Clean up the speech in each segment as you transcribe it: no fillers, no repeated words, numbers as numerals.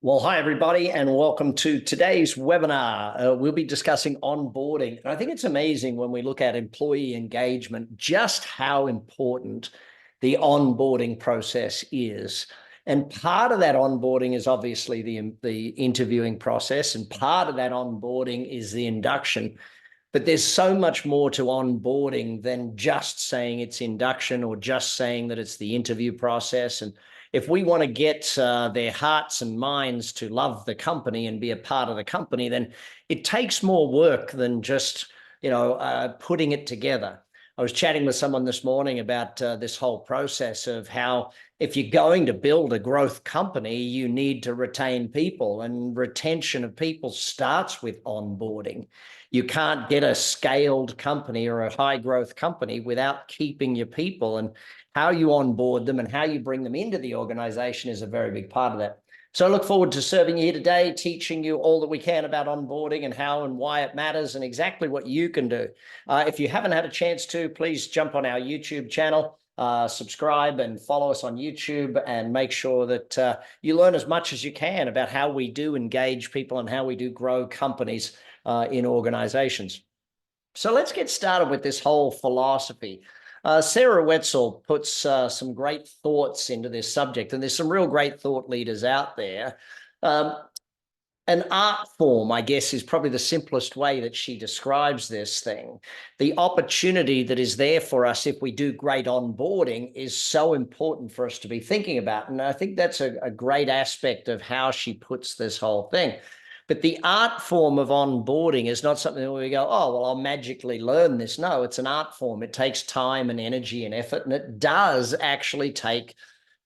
Well, hi, everybody, and welcome to today's webinar. We'll be discussing onboarding. And I think it's amazing when we look at employee engagement, just how important the onboarding process is. And part of that onboarding is obviously the interviewing process, and part of that onboarding is the induction. But there's so much more to onboarding than just saying it's induction or just saying that it's the interview process. And if we want to get their hearts and minds to love the company and be a part of the company, then it takes more work than just, putting it together. I was chatting with someone this morning about this whole process of how if you're going to build a growth company, you need to retain people, and retention of people starts with onboarding. You can't get a scaled company or a high growth company without keeping your people, and how you onboard them and how you bring them into the organization is a very big part of that. So I look forward to serving you here today, teaching you all that we can about onboarding and how and why it matters and exactly what you can do. If you haven't had a chance to, please jump on our YouTube channel, subscribe and follow us on YouTube, and make sure that you learn as much as you can about how we do engage people and how we do grow companies in organizations. So let's get started with this whole philosophy. Sarah Wetzel puts some great thoughts into this subject, and there's some real great thought leaders out there. An art form, I guess, is probably the simplest way that she describes this thing. The opportunity that is there for us if we do great onboarding is so important for us to be thinking about. And I think that's a great aspect of how she puts this whole thing. But the art form of onboarding is not something where we go, oh, well, I'll magically learn this. No, it's an art form. It takes time and energy and effort, and it does actually take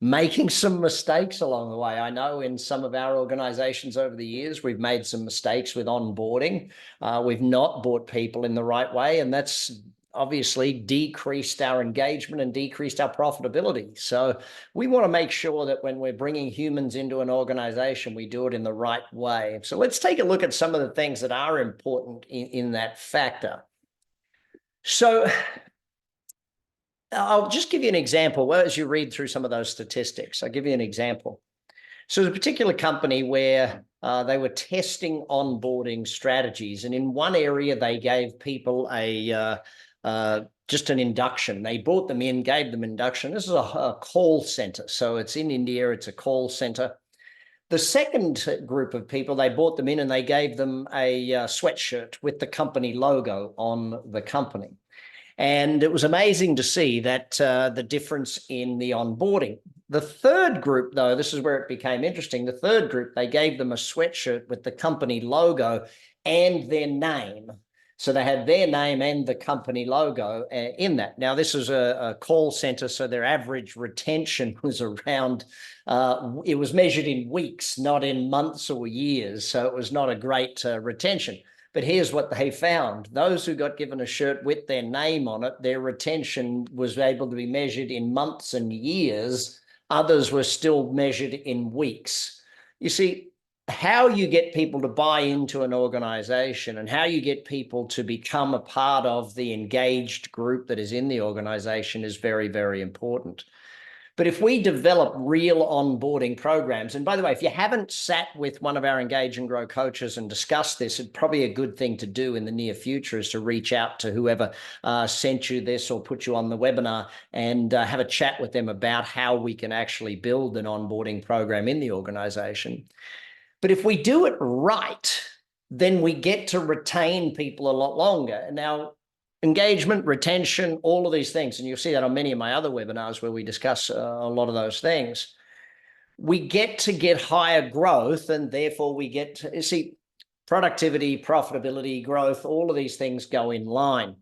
making some mistakes along the way. I know in some of our organizations over the years, we've made some mistakes with onboarding. We've not brought people in the right way, and that's obviously decreased our engagement and decreased our profitability. So we want to make sure that when we're bringing humans into an organization, we do it in the right way. So let's take a look at some of the things that are important in that factor. So I'll just give you an example. Well, as you read through some of those statistics, I'll give you an example. So there's a particular company where they were testing onboarding strategies, and in one area they gave people just an induction. They brought them in, gave them induction. This is a call center, so it's in India. It's a call center. The second group of people, they brought them in and they gave them a sweatshirt with the company logo on the company. And it was amazing to see that the difference in the onboarding. The third group, though, this is where it became interesting. The third group, they gave them a sweatshirt with the company logo and their name. So they had their name and the company logo in that. Now, this was a call center, so their average retention was around, it was measured in weeks, not in months or years. So it was not a great retention. But here's what they found. Those who got given a shirt with their name on it, their retention was able to be measured in months and years. Others were still measured in weeks. You see, how you get people to buy into an organization and how you get people to become a part of the engaged group that is in the organization is very, very important. But if we develop real onboarding programs, and by the way, if you haven't sat with one of our Engage and Grow coaches and discussed this, it's probably a good thing to do in the near future is to reach out to whoever sent you this or put you on the webinar and have a chat with them about how we can actually build an onboarding program in the organization. But if we do it right, then we get to retain people a lot longer. Now, engagement, retention, all of these things, and you'll see that on many of my other webinars where we discuss a lot of those things. We get to get higher growth, and therefore we get to see productivity, profitability, growth, all of these things go in line.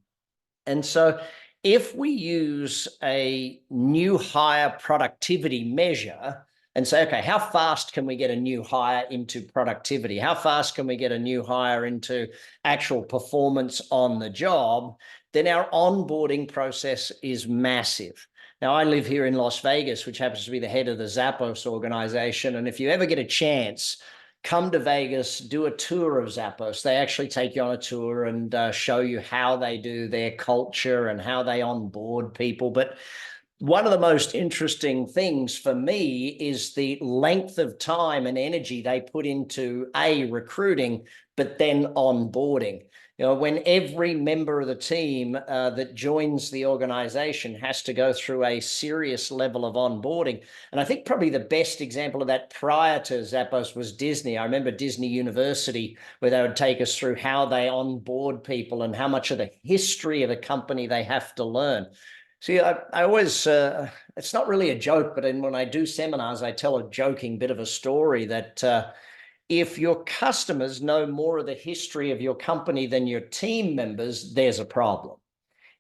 And so if we use a new hire productivity measure and say, okay, how fast can we get a new hire into productivity? How fast can we get a new hire into actual performance on the job? Then our onboarding process is massive. Now, I live here in Las Vegas, which happens to be the head of the Zappos organization. And if you ever get a chance, come to Vegas, do a tour of Zappos. They actually take you on a tour and show you how they do their culture and how they onboard people. But One of the most interesting things for me is the length of time and energy they put into recruiting, but then onboarding. You know, when every member of the team that joins the organization has to go through a serious level of onboarding. And I think probably the best example of that prior to Zappos was Disney. I remember Disney University, where they would take us through how they onboard people and how much of the history of the company they have to learn. See, I always, it's not really a joke, but when I do seminars, I tell a joking bit of a story that if your customers know more of the history of your company than your team members, there's a problem.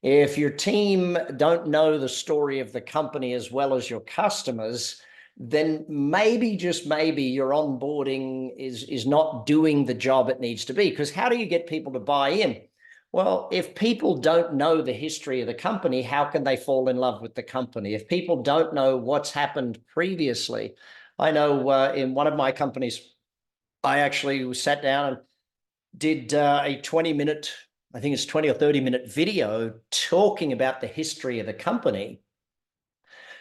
If your team don't know the story of the company as well as your customers, then maybe, just maybe, your onboarding is not doing the job it needs to be. Because how do you get people to buy in? Well, if people don't know the history of the company, how can they fall in love with the company? If people don't know what's happened previously, I know in one of my companies, I actually sat down and did a 20-minute, I think it's 20 or 30-minute video talking about the history of the company,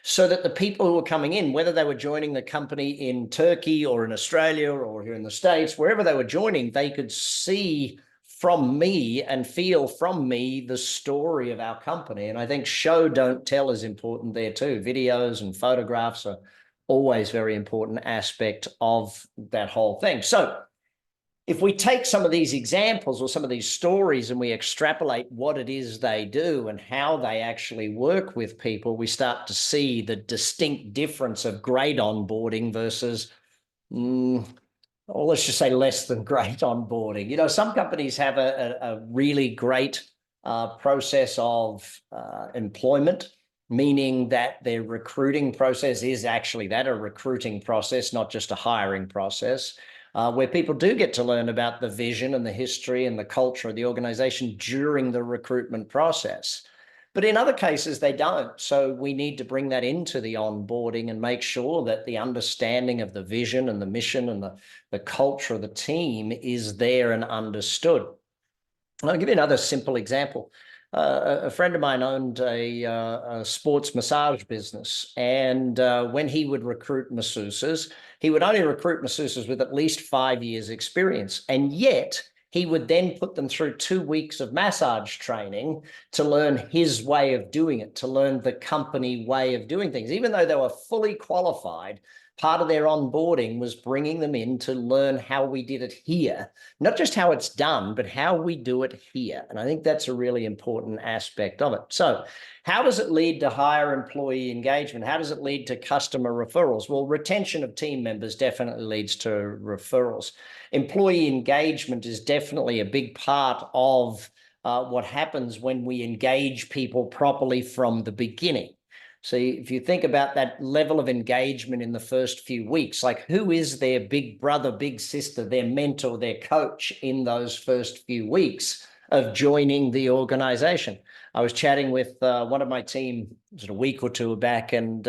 so that the people who were coming in, whether they were joining the company in Turkey or in Australia or here in the States, wherever they were joining, they could see from me and feel from me the story of our company. And I think show, don't tell is important there too. Videos and photographs are always very important aspect of that whole thing. So if we take some of these examples or some of these stories and we extrapolate what it is they do and how they actually work with people, we start to see the distinct difference of great onboarding versus, or let's just say, less than great onboarding. You know, some companies have a really great process of employment, meaning that their recruiting process is actually that, a recruiting process, not just a hiring process, where people do get to learn about the vision and the history and the culture of the organization during the recruitment process. But in other cases, they don't. So we need to bring that into the onboarding and make sure that the understanding of the vision and the mission and the culture of the team is there and understood. I'll give you another simple example. A friend of mine owned a sports massage business, and when he would recruit masseuses, he would only recruit masseuses with at least 5 years experience, and yet he would then put them through 2 weeks of massage training to learn his way of doing it, to learn the company way of doing things. Even though they were fully qualified, part of their onboarding was bringing them in to learn how we did it here, not just how it's done, but how we do it here. And I think that's a really important aspect of it. So how does it lead to higher employee engagement? How does it lead to customer referrals? Well, retention of team members definitely leads to referrals. Employee engagement is definitely a big part of what happens when we engage people properly from the beginning. So if you think about that level of engagement in the first few weeks, like who is their big brother, big sister, their mentor, their coach in those first few weeks of joining the organization? I was chatting with one of my team a week or two back, and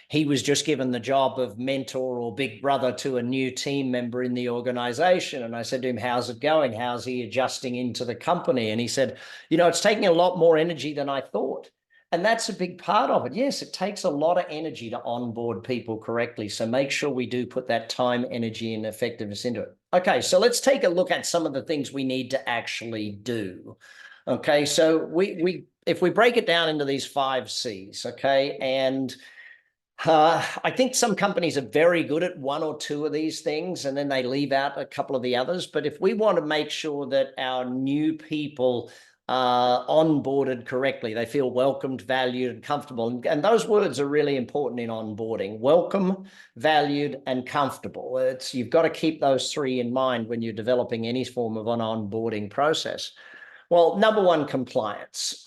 he was just given the job of mentor or big brother to a new team member in the organization. And I said to him, how's it going? How's he adjusting into the company? And he said, you know, it's taking a lot more energy than I thought. And that's a big part of it. Yes, it takes a lot of energy to onboard people correctly. So make sure we do put that time, energy, and effectiveness into it. Okay, so let's take a look at some of the things we need to actually do. Okay, so if we break it down into these 5 C's, okay, and I think some companies are very good at 1 or 2 of these things, and then they leave out a couple of the others. But if we want to make sure that our new people onboarded correctly, they feel welcomed, valued, and comfortable. And those words are really important in onboarding: welcome, valued, and comfortable. You've got to keep those 3 in mind when you're developing any form of an onboarding process. Well, number 1, compliance.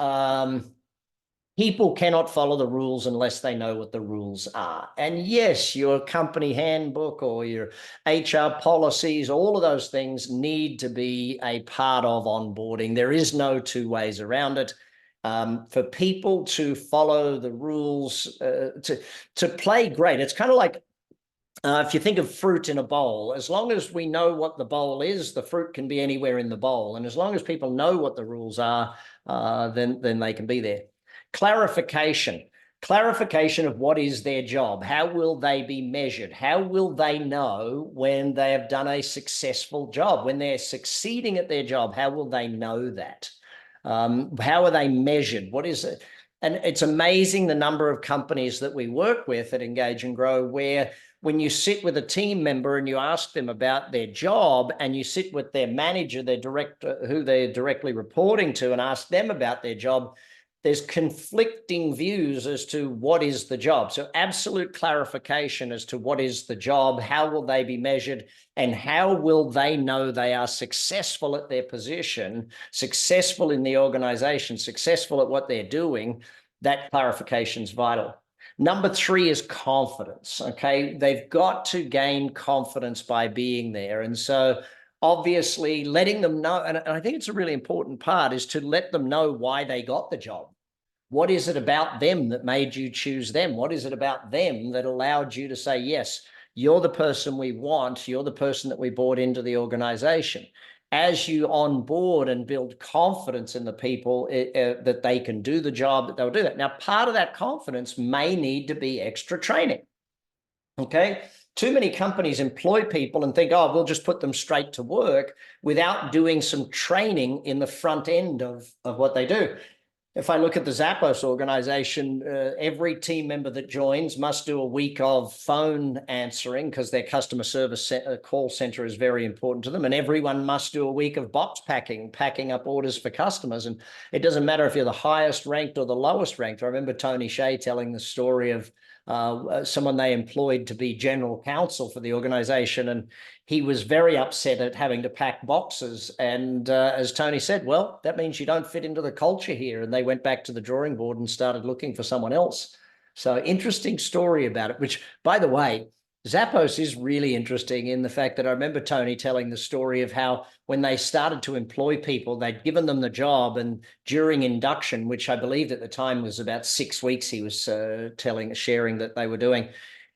People cannot follow the rules unless they know what the rules are. And yes, your company handbook or your HR policies, all of those things need to be a part of onboarding. There is no 2 ways around it. For people to follow the rules, to play great, it's kind of like if you think of fruit in a bowl, as long as we know what the bowl is, the fruit can be anywhere in the bowl. And as long as people know what the rules are, then they can be there. Clarification. Clarification of what is their job. How will they be measured? How will they know when they have done a successful job? When they're succeeding at their job, how will they know that? How are they measured? What is it? And it's amazing the number of companies that we work with at Engage and Grow where when you sit with a team member and you ask them about their job and you sit with their manager, their director, who they're directly reporting to, and ask them about their job, there's conflicting views as to what is the job. So absolute clarification as to what is the job, how will they be measured, and how will they know they are successful at their position, successful in the organization, successful at what they're doing. That clarification is vital. Number 3 is confidence. Okay, they've got to gain confidence by being there. And so obviously letting them know, and I think it's a really important part, is to let them know why they got the job. What is it about them that made you choose them? What is it about them that allowed you to say, yes, you're the person we want, you're the person that we brought into the organization? As you onboard and build confidence in the people that they can do the job, that they'll do that. Now, part of that confidence may need to be extra training. Okay, too many companies employ people and think, oh, we'll just put them straight to work without doing some training in the front end of what they do. If I look at the Zappos organization, every team member that joins must do a week of phone answering because their customer service call center is very important to them. And everyone must do a week of box packing up orders for customers. And it doesn't matter if you're the highest ranked or the lowest ranked. I remember Tony Shea telling the story of someone they employed to be general counsel for the organization. And he was very upset at having to pack boxes. And as Tony said, well, that means you don't fit into the culture here. And they went back to the drawing board and started looking for someone else. So interesting story about it, which, by the way, Zappos is really interesting in the fact that I remember Tony telling the story of how when they started to employ people, they'd given them the job, and during induction, which I believed at the time was about 6 weeks, he was sharing that they were doing.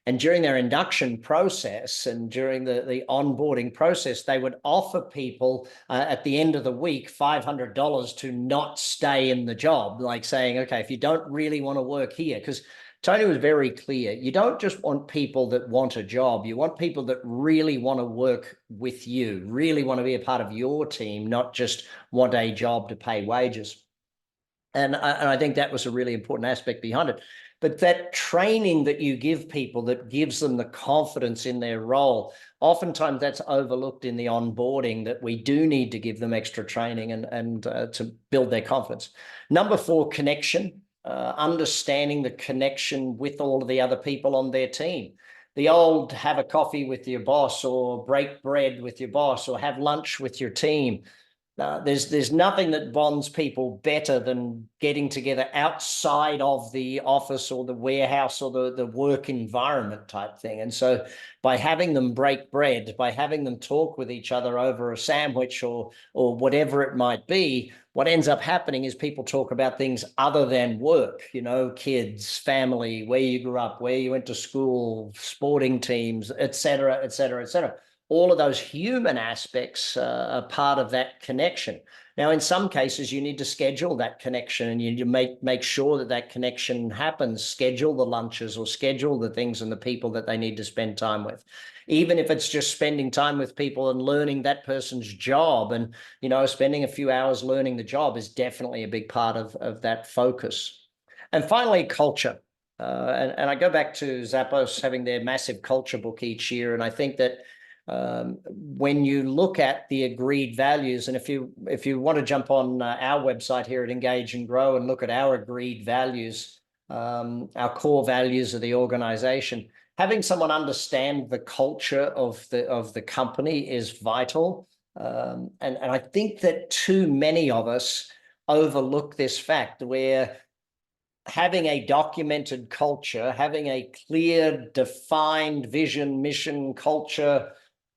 And during their induction process and during the onboarding process, they would offer people at the end of the week $500 to not stay in the job, like saying, okay, if you don't really want to work here, because Tony was very clear. You don't just want people that want a job. You want people that really want to work with you, really want to be a part of your team, not just want a job to pay wages. And I think that was a really important aspect behind it. But that training that you give people that gives them the confidence in their role, oftentimes that's overlooked in the onboarding, that we do need to give them extra training and to build their confidence. Number 4, connection. Understanding the connection with all of the other people on their team. The old have a coffee with your boss or break bread with your boss or have lunch with your team. There's nothing that bonds people better than getting together outside of the office or the warehouse or the work environment type thing. And so by having them break bread, by having them talk with each other over a sandwich or whatever it might be, what ends up happening is people talk about things other than work, you know, kids, family, where you grew up, where you went to school, sporting teams, et cetera, et cetera, et cetera. All of those human aspects are part of that connection. Now, in some cases, you need to schedule that connection and you need to make sure that that connection happens, schedule the lunches or schedule the things and the people that they need to spend time with. Even if it's just spending time with people and learning that person's job and, you know, spending a few hours learning the job is definitely a big part of that focus. And finally, culture. And I go back to Zappos having their massive culture book each year. And I think that when you look at the agreed values, and if you want to jump on our website here at Engage and Grow and look at our agreed values, our core values of the organization, having someone understand the culture of the company is vital. And I think that too many of us overlook this fact where having a documented culture, having a clear, defined vision, mission, culture,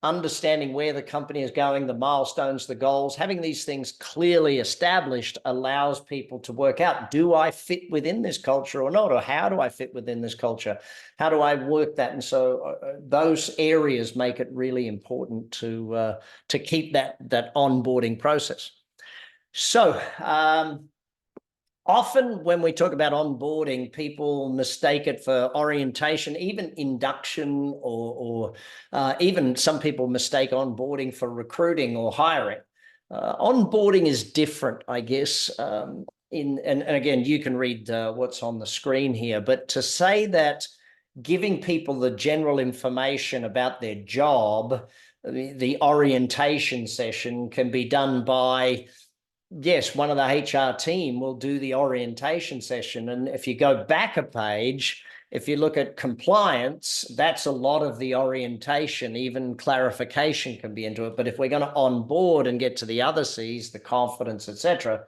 understanding where the company is going, the milestones, the goals, having these things clearly established allows people to work out, do I fit within this culture or not? Or how do I fit within this culture? How do I work that? And so those areas make it really important to keep that onboarding process. So Often when we talk about onboarding, people mistake it for orientation, even induction, or even some people mistake onboarding for recruiting or hiring. Onboarding is different, I guess. And again, you can read what's on the screen here, but to say that giving people the general information about their job, the orientation session can be done by, yes, one of the HR team will do the orientation session. And if you go back a page, if you look at compliance, that's a lot of the orientation, even clarification can be into it. But if we're going to onboard and get to the other C's, the confidence, etc.,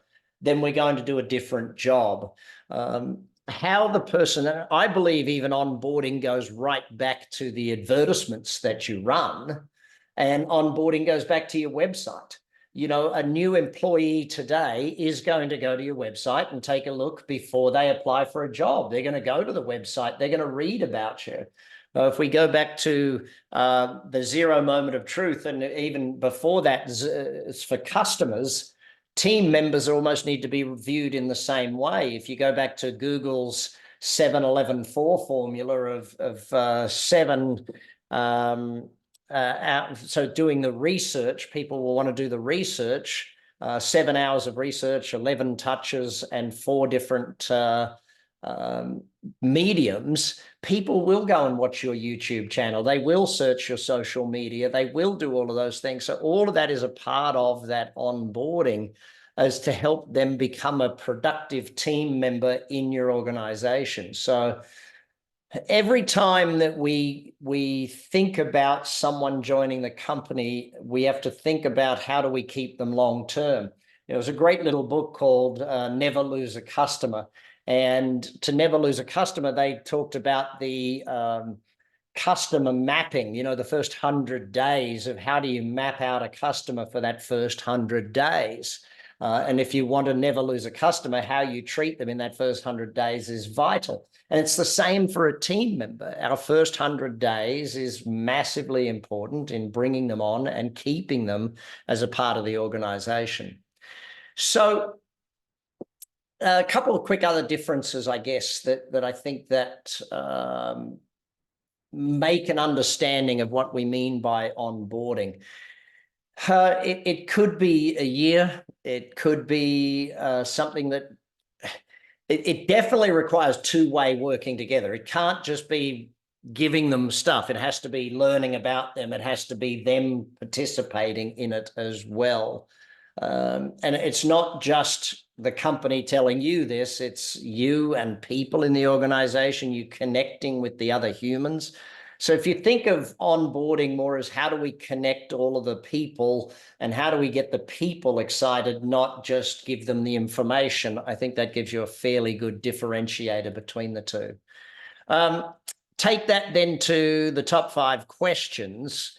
then we're going to do a different job. How the person, I believe even onboarding goes right back to the advertisements that you run, and onboarding goes back to your website. You know, a new employee today is going to go to your website and take a look before they apply for a job. They're going to go to the website. They're going to read about you. If we go back to the 0 moment of truth, and even before that, it's for customers, team members almost need to be viewed in the same way. If you go back to Google's 7-11-4 formula of 7, so doing the research, people will want to do the research, 7 hours of research, 11 touches, and 4 different mediums. People will go and watch your YouTube channel. They will search your social media. They will do all of those things. So all of that is a part of that onboarding, as to help them become a productive team member in your organization. So every time that we think about someone joining the company, we have to think about how do we keep them long term. There was a great little book called Never Lose a Customer. And to never lose a customer, they talked about the customer mapping, you know, the first 100 days of how do you map out a customer for that first 100 days. And if you want to never lose a customer, how you treat them in that first 100 days is vital. And it's the same for a team member. Our first 100 days is massively important in bringing them on and keeping them as a part of the organization. So a couple of quick other differences, I guess, that I think that make an understanding of what we mean by onboarding. It could be a year. It could be something that it definitely requires two-way working together. It can't just be giving them stuff. It has to be learning about them. It has to be them participating in it as well. And it's not just the company telling you this, it's you and people in the organization, you connecting with the other humans. So if you think of onboarding more as how do we connect all of the people and how do we get the people excited, not just give them the information, I think that gives you a fairly good differentiator between the two. Take that then to the top 5 questions.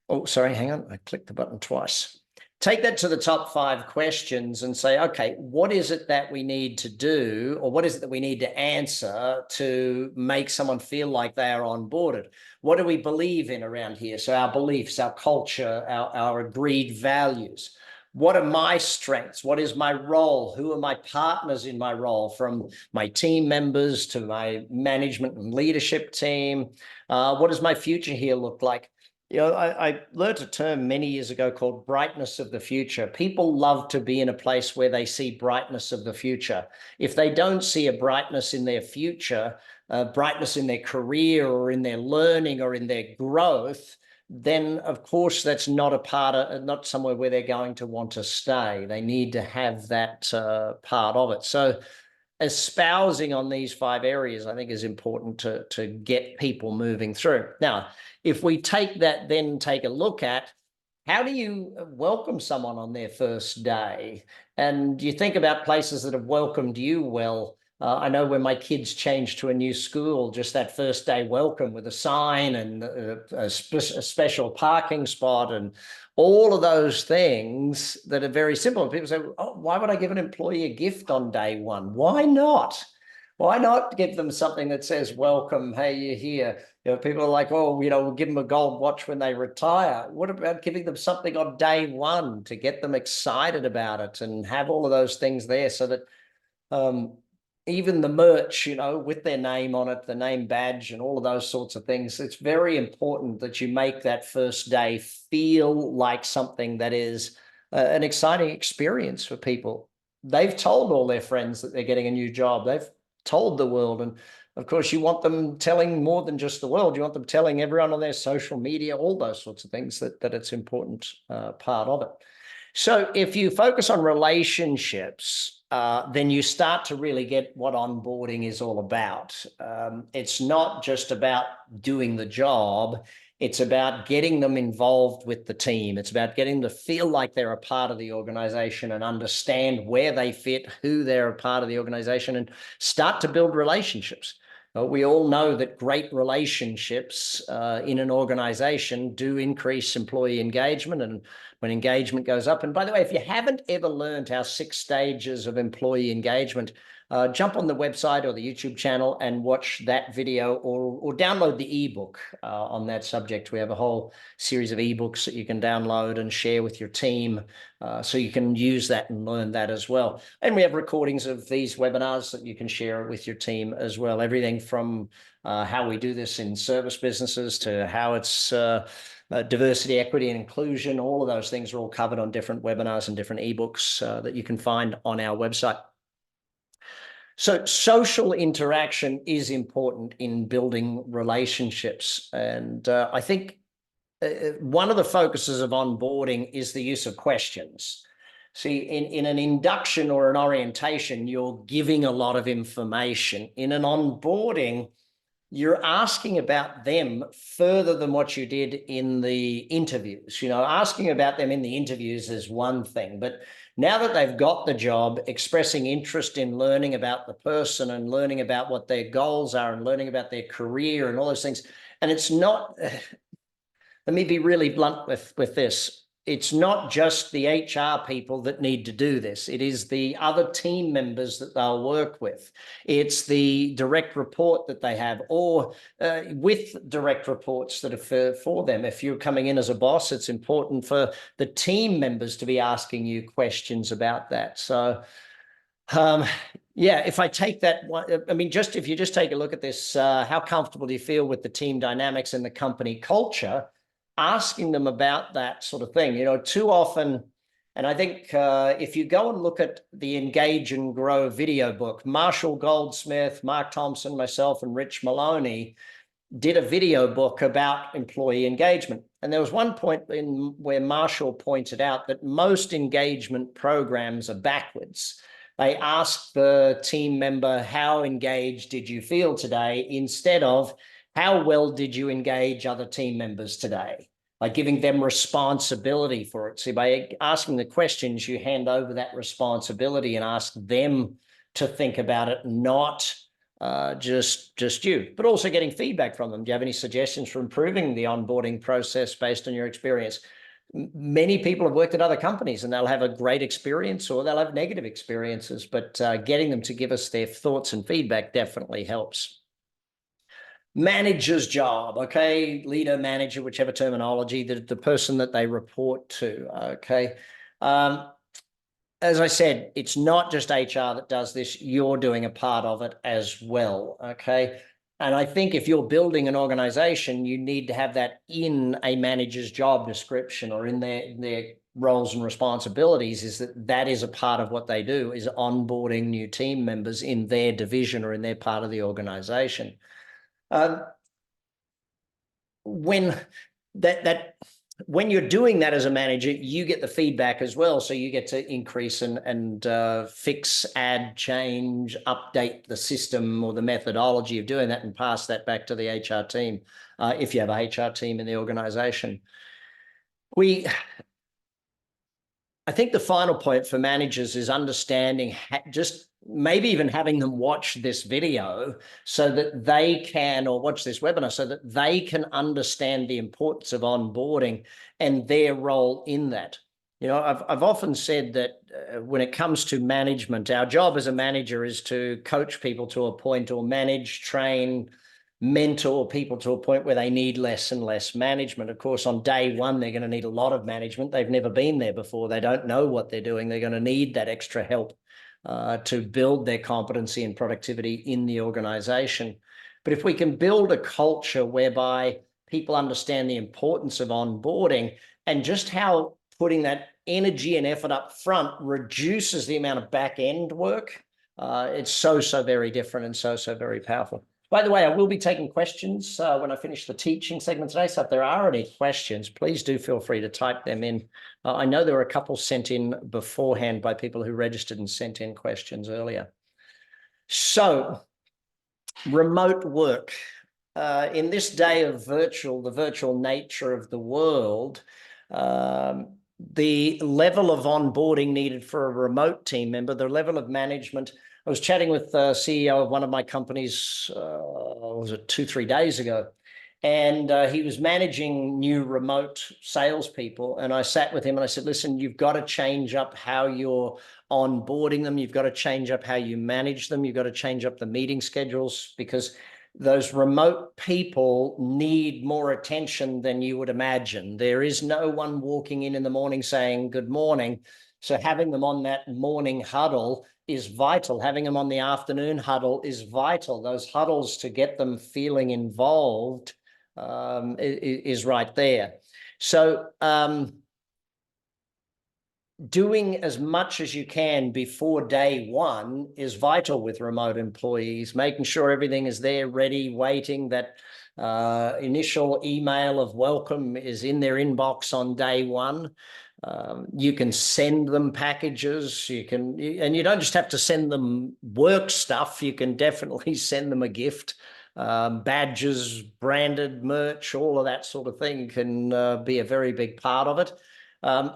Oh, sorry, hang on. I clicked the button twice. Take that to the top 5 questions and say, okay, what is it that we need to do, or what is it that we need to answer to make someone feel like they are onboarded? What do we believe in around here? So our beliefs, our culture, our agreed values. What are my strengths? What is my role? Who are my partners in my role, from my team members to my management and leadership team? What does my future here look like? You know, I learned a term many years ago called brightness of the future. People love to be in a place where they see brightness of the future. If they don't see a brightness in their future, brightness in their career or in their learning or in their growth, then of course that's not a part of, not somewhere where they're going to want to stay. They need to have that part of it. So espousing on these 5 areas, I think, is important to get people moving through. Now, if we take that, then take a look at how do you welcome someone on their first day? And you think about places that have welcomed you well. I know when my kids changed to a new school, just that first day welcome with a sign and a special parking spot and all of those things that are very simple. People say, oh, why would I give an employee a gift on day 1? Why not? Why not give them something that says, welcome, hey, you're here? You know, people are like, oh, you know, we'll give them a gold watch when they retire. What about giving them something on day 1 to get them excited about it and have all of those things there so that Even the merch, with their name on it, the name badge and all of those sorts of things. It's very important that you make that first day feel like something that is an exciting experience for people. They've told all their friends that they're getting a new job. They've told the world. And of course, you want them telling more than just the world. You want them telling everyone on their social media, all those sorts of things, that it's an important part of it. So if you focus on relationships, then you start to really get what onboarding is all about. It's not just about doing the job. It's about getting them involved with the team. It's about getting them to feel like they're a part of the organization and understand where they fit, who they're a part of the organization, and start to build relationships. We all know that great relationships in an organization do increase employee engagement, and when engagement goes up. And by the way, if you haven't ever learned our 6 stages of employee engagement, jump on the website or the YouTube channel and watch that video, or download the ebook on that subject. We have a whole series of ebooks that you can download and share with your team, so you can use that and learn that as well. And we have recordings of these webinars that you can share with your team as well. Everything from how we do this in service businesses to how it's diversity, equity, and inclusion. All of those things are all covered on different webinars and different ebooks that you can find on our website. So social interaction is important in building relationships. And I think one of the focuses of onboarding is the use of questions. See, in an induction or an orientation, you're giving a lot of information. In an onboarding, you're asking about them further than what you did in the interviews. Asking about them in the interviews is one thing, but now that they've got the job, expressing interest in learning about the person and learning about what their goals are and learning about their career and all those things. And it's not, let me be really blunt with this. It's not just the HR people that need to do this. It is the other team members that they'll work with. It's the direct report that they have, or with direct reports that are for them. If you're coming in as a boss, it's important for the team members to be asking you questions about that. So, yeah, if I take that one, if you just take a look at this, how comfortable do you feel with the team dynamics and the company culture? Asking them about that sort of thing, too often. And I think if you go and look at the Engage and Grow video book, Marshall Goldsmith, Mark Thompson, myself, and Rich Maloney did a video book about employee engagement. And there was one point where Marshall pointed out that most engagement programs are backwards. They ask the team member, how engaged did you feel today, instead of how well did you engage other team members today? By giving them responsibility for it. See, by asking the questions, you hand over that responsibility and ask them to think about it, not just you, but also getting feedback from them. Do you have any suggestions for improving the onboarding process based on your experience? Many people have worked at other companies and they'll have a great experience or they'll have negative experiences, but getting them to give us their thoughts and feedback definitely helps. Manager's job, okay, leader, manager, whichever terminology, the person that they report to, okay. As I said, it's not just HR that does this, you're doing a part of it as well, okay. And I think if you're building an organization, you need to have that in a manager's job description or in their roles and responsibilities, is that is a part of what they do, is onboarding new team members in their division or in their part of the organization. When you're doing that as a manager, you get the feedback as well. So you get to increase and fix, add, change, update the system or the methodology of doing that and pass that back to the HR team, if you have a HR team in the organization. I think the final point for managers is understanding, just maybe even having them watch this video so that they can, or watch this webinar so that they can understand the importance of onboarding and their role in that. I've often said that when it comes to management, our job as a manager is to coach people to a point, or manage, train, mentor people to a point where they need less and less management. Of course, on day one, they're going to need a lot of management. They've never been there before. They don't know what they're doing. They're going to need that extra help to build their competency and productivity in the organization. But if we can build a culture whereby people understand the importance of onboarding and just how putting that energy and effort up front reduces the amount of back end work, it's so very different and so very powerful. By the way, I will be taking questions when I finish the teaching segment today. So if there are any questions, please do feel free to type them in. I know there were a couple sent in beforehand by people who registered and sent in questions earlier. So remote work. In this day of the virtual nature of the world, the level of onboarding needed for a remote team member, the level of management. I was chatting with the CEO of one of my companies, was it 2-3 days ago? And he was managing new remote salespeople. And I sat with him and I said, listen, you've got to change up how you're onboarding them. You've got to change up how you manage them. You've got to change up the meeting schedules, because those remote people need more attention than you would imagine. There is no one walking in the morning saying, good morning. So having them on that morning huddle is vital. Having them on the afternoon huddle is vital. Those huddles to get them feeling involved is right there. So doing as much as you can before day one is vital with remote employees, making sure everything is there, ready, waiting, that initial email of welcome is in their inbox on day one. You can send them packages, and you don't just have to send them work stuff, you can definitely send them a gift. Badges, branded merch, all of that sort of thing can be a very big part of it.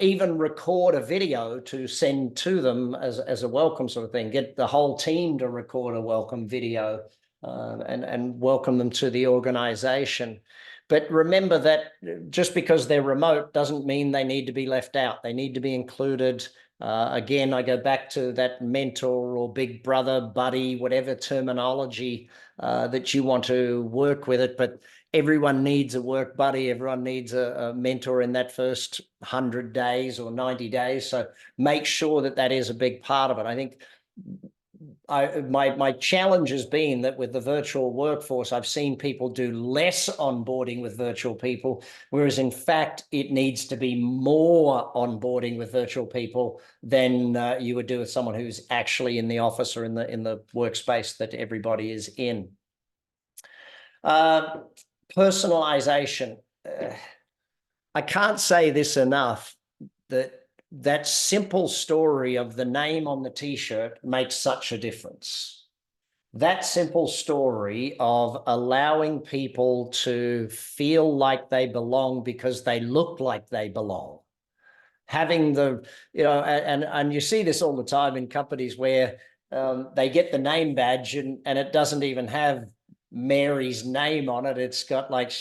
Even record a video to send to them as a welcome sort of thing. Get the whole team to record a welcome video and welcome them to the organization. But remember that just because they're remote doesn't mean they need to be left out. They need to be included. Again, I go back to that mentor or big brother, buddy, whatever terminology that you want to work with it. But everyone needs a work buddy. Everyone needs a mentor in that first 100 days or 90 days. So make sure that that is a big part of it. I think my challenge has been that with the virtual workforce, I've seen people do less onboarding with virtual people, whereas in fact, it needs to be more onboarding with virtual people than you would do with someone who's actually in the office or in the workspace that everybody is in. Personalization. I can't say this enough, that simple story of the name on the t-shirt makes such a difference. That simple story of allowing people to feel like they belong because they look like they belong. Having the, and you see this all the time in companies where they get the name badge and it doesn't even have Mary's name on it. It's got like,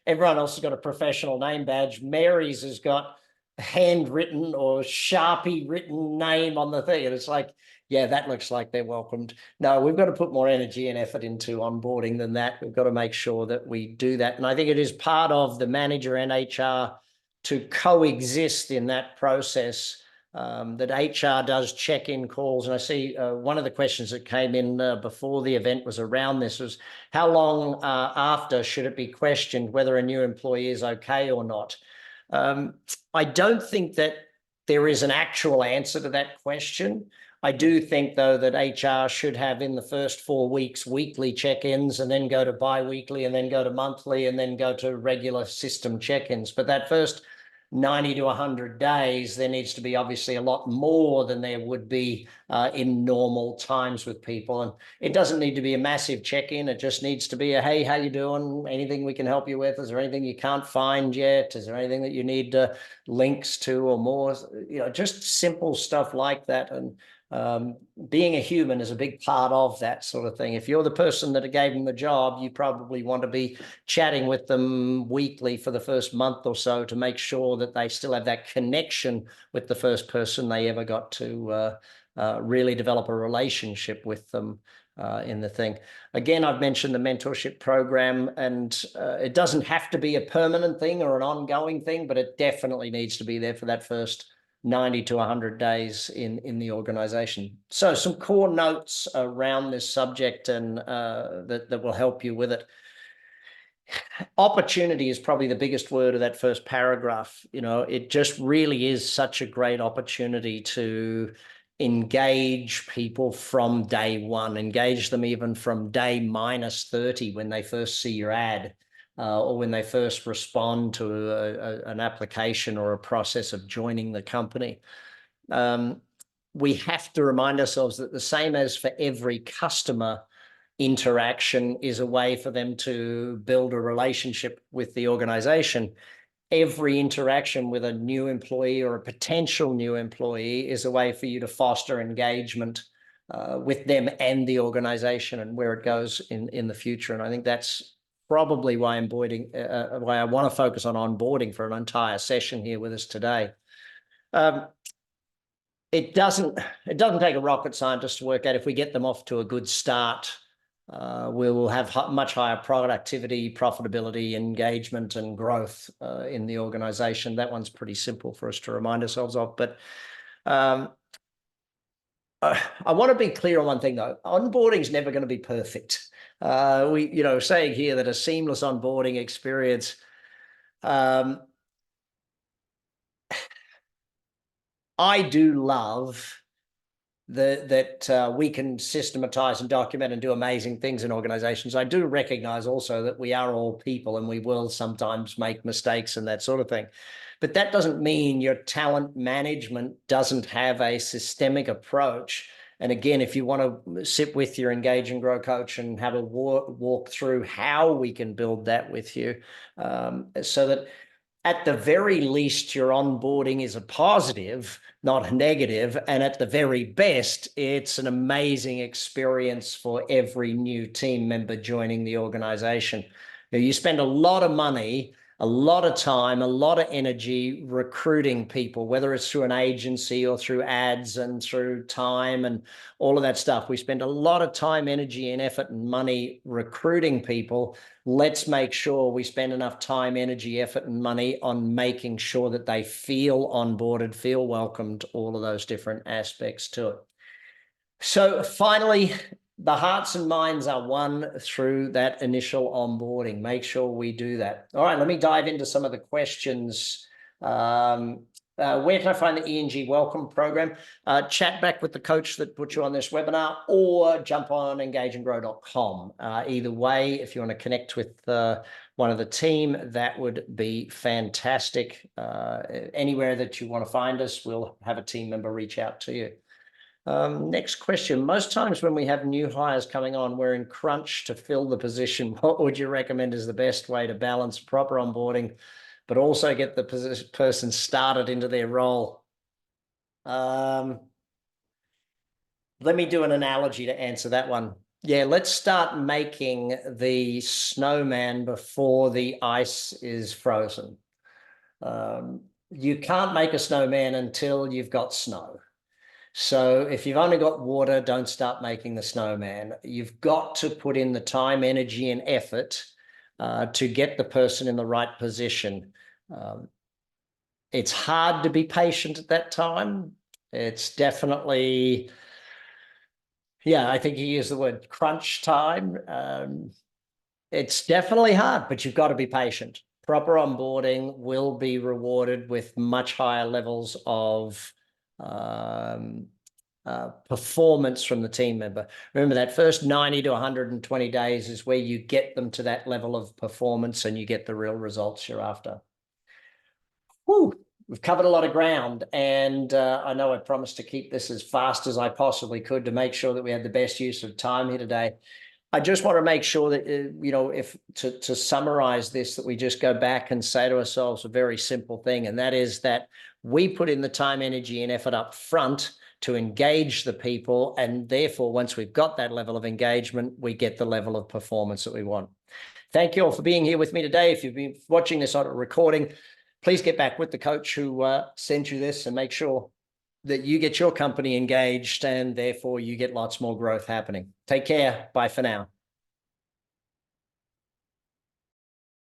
everyone else has got a professional name badge. Mary's has got handwritten or Sharpie written name on the thing. And it's like, yeah, that looks like they're welcomed. No, we've got to put more energy and effort into onboarding than that. We've got to make sure that we do that. And I think it is part of the manager and HR to coexist in that process, that HR does check-in calls. And I see one of the questions that came in before the event was around this, was how long after should it be questioned whether a new employee is okay or not? I don't think that there is an actual answer to that question. I do think, though, that HR should have in the first 4 weeks weekly check-ins, and then go to bi-weekly, and then go to monthly, and then go to regular system check-ins. But that first 90 to 100 days, there needs to be obviously a lot more than there would be in normal times with people. And it doesn't need to be a massive check-in. It just needs to be a, hey, how you doing? Anything we can help you with? Is there anything you can't find yet? Is there anything that you need links to or more? Just simple stuff like that. And being a human is a big part of that sort of thing. If you're the person that gave them the job, you probably want to be chatting with them weekly for the first month or so to make sure that they still have that connection with the first person they ever got to really develop a relationship with them in the thing. Again, I've mentioned the mentorship program, and it doesn't have to be a permanent thing or an ongoing thing, but it definitely needs to be there for that first 90 to 100 days in the organization. So some core notes around this subject and that will help you with it. Opportunity is probably the biggest word of that first paragraph. It just really is such a great opportunity to engage people from day one, engage them even from day -30 when they first see your ad, or when they first respond to an application or a process of joining the company. We have to remind ourselves that the same as for every customer interaction is a way for them to build a relationship with the organization. Every interaction with a new employee or a potential new employee is a way for you to foster engagement with them and the organization and where it goes in the future. And I think that's probably why why I want to focus on onboarding for an entire session here with us today. It doesn't take a rocket scientist to work out if we get them off to a good start, we will have much higher productivity, profitability, engagement, and growth in the organization. That one's pretty simple for us to remind ourselves of. But I want to be clear on one thing, though. Onboarding is never going to be perfect. Saying here that a seamless onboarding experience. I do love that we can systematize and document and do amazing things in organizations. I do recognize also that we are all people and we will sometimes make mistakes and that sort of thing. But that doesn't mean your talent management doesn't have a systemic approach. And again, if you want to sit with your engage and grow coach and have a walk through how we can build that with you, so that at the very least, your onboarding is a positive, not a negative. And at the very best, it's an amazing experience for every new team member joining the organization. You spend a lot of money, a lot of time, a lot of energy recruiting people, whether it's through an agency or through ads and through time and all of that stuff. We spend a lot of time, energy, and effort and money recruiting people. Let's make sure we spend enough time, energy, effort, and money on making sure that they feel onboarded, feel welcomed, all of those different aspects to it. So finally, the hearts and minds are won through that initial onboarding. Make sure we do that. All right, let me dive into some of the questions. Where can I find the ENG Welcome Program? Chat back with the coach that put you on this webinar or jump on engageandgrow.com. Either way, if you want to connect with one of the team, that would be fantastic. Anywhere that you want to find us, we'll have a team member reach out to you. Next question. Most times when we have new hires coming on, we're in crunch to fill the position. What would you recommend is the best way to balance proper onboarding, but also get the person started into their role? Let me do an analogy to answer that one. Yeah, let's start making the snowman before the ice is frozen. You can't make a snowman until you've got snow. So if you've only got water, don't start making the snowman. You've got to put in the time, energy, and effort to get the person in the right position. It's hard to be patient at that time. It's definitely, yeah, I think you used the word crunch time. It's definitely hard, but you've got to be patient. Proper onboarding will be rewarded with much higher levels of performance from the team member. Remember, that first 90 to 120 days is where you get them to that level of performance and you get the real results you're after. Whew, we've covered a lot of ground, and I know I promised to keep this as fast as I possibly could to make sure that we had the best use of time here today. I just want to make sure that, if to summarize this, that we just go back and say to ourselves a very simple thing, and that is that we put in the time, energy, and effort up front to engage the people. And therefore, once we've got that level of engagement, we get the level of performance that we want. Thank you all for being here with me today. If you've been watching this on a recording, please get back with the coach who sent you this and make sure that you get your company engaged and therefore you get lots more growth happening. Take care. Bye for now.